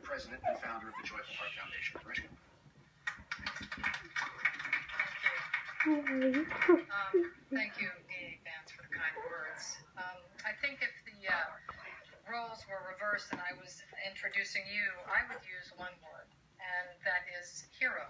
president and founder of the Joyful Heart Foundation. Mariska? Thank you, DA Vance, for the kind words. I think if the roles were reversed and I was introducing you, I would use one word, and that is hero.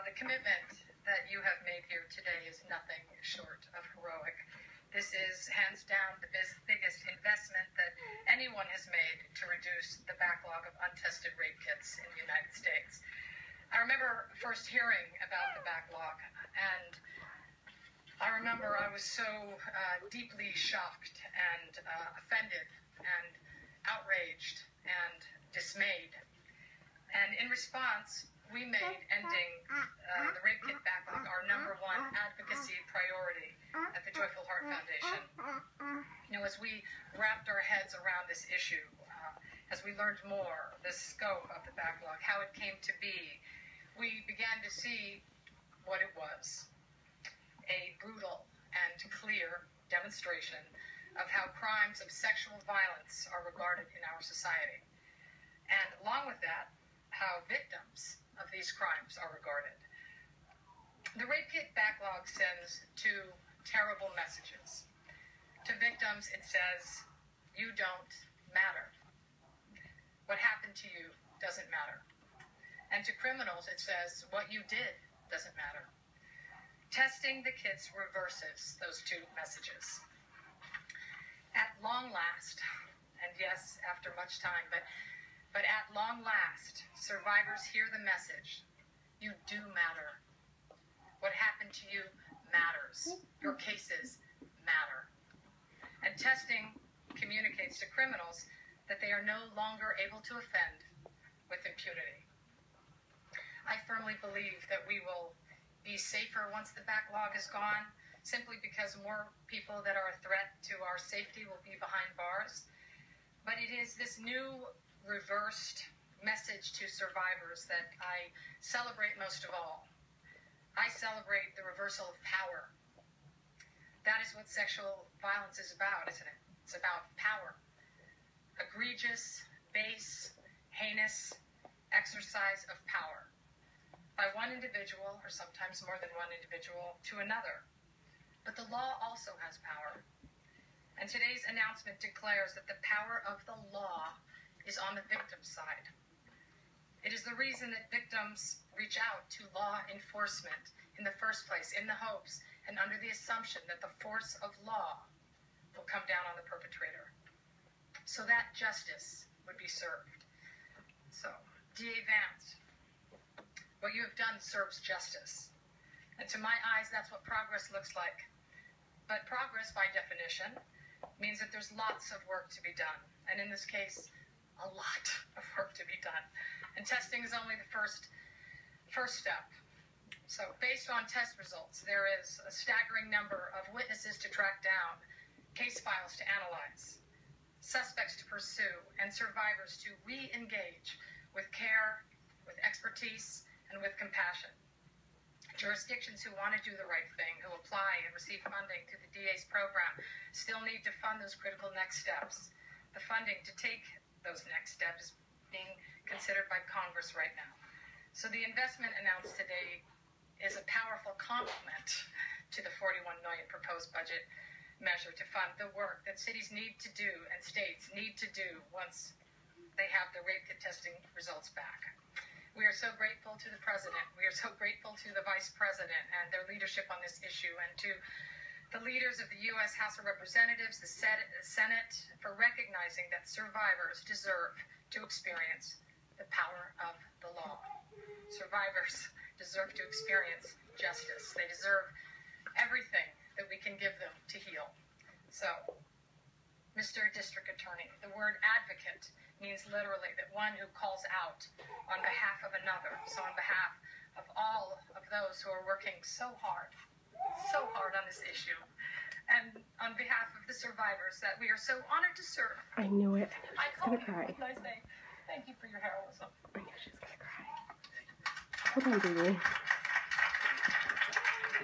The commitment that you have made here today is nothing short of heroic. This is hands down the biggest investment that anyone has made to reduce the backlog of untested rape kits in the United States. I remember first hearing about the backlog, and I remember I was so deeply shocked and offended and outraged and dismayed. And in response, we made ending the rape kit backlog our #1 advocacy priority at the Joyful Heart Foundation. You know, as we wrapped our heads around this issue, as we learned more, the scope of the backlog, how it came to be, we began to see what it was. A brutal and clear demonstration of how crimes of sexual violence are regarded in our society. And along with that, how victims of these crimes are regarded. The rape kit backlog sends two terrible messages. To victims, it says, you don't matter. What happened to you doesn't matter. And to criminals, it says, what you did doesn't matter. Testing the kits reverses those two messages. At long last, and yes, after much time, but at long last, survivors hear the message, you do matter. What happened to you matters. Your cases matter. And testing communicates to criminals that they are no longer able to offend with impunity. I firmly believe that we will be safer once the backlog is gone, simply because more people that are a threat to our safety will be behind bars. But it is this new reversed message to survivors that I celebrate most of all. I celebrate the reversal of power. That is what sexual violence is about, isn't it? It's about power. Egregious, base, heinous exercise of power by one individual, or sometimes more than one individual, to another. But the law also has power. And today's announcement declares that the power of the law is on the victim's side. It is the reason that victims reach out to law enforcement in the first place, in the hopes and under the assumption that the force of law will come down on the perpetrator, so that justice would be served. So, DA Vance, what you have done serves justice. And to my eyes, that's what progress looks like. But progress, by definition, means that there's lots of work to be done. And in this case, a lot of work to be done. And testing is only the first step. So based on test results, there is a staggering number of witnesses to track down, case files to analyze, suspects to pursue, and survivors to re-engage with care, with expertise, and with compassion. Jurisdictions who want to do the right thing, who apply and receive funding through the DA's program, still need to fund those critical next steps. The funding to take those next steps being considered by Congress right now. So the investment announced today is a powerful complement to the $41 million proposed budget measure to fund the work that cities need to do and states need to do once they have the rape kit testing results back. We are so grateful to the President. We are so grateful to the Vice President and their leadership on this issue, and to the leaders of the U.S. House of Representatives, the Senate, for recognizing that survivors deserve to experience the power of the law. Survivors deserve to experience justice. They deserve everything that we can give them to heal. So, Mr. District Attorney, the word advocate means literally that one who calls out on behalf of another. So on behalf of all of those who are working so hard on this issue, and on behalf of the survivors that we are so honored to serve. I knew it. I She's gonna cry. I say thank you for your heroism. I knew she was gonna cry. Hold on, baby.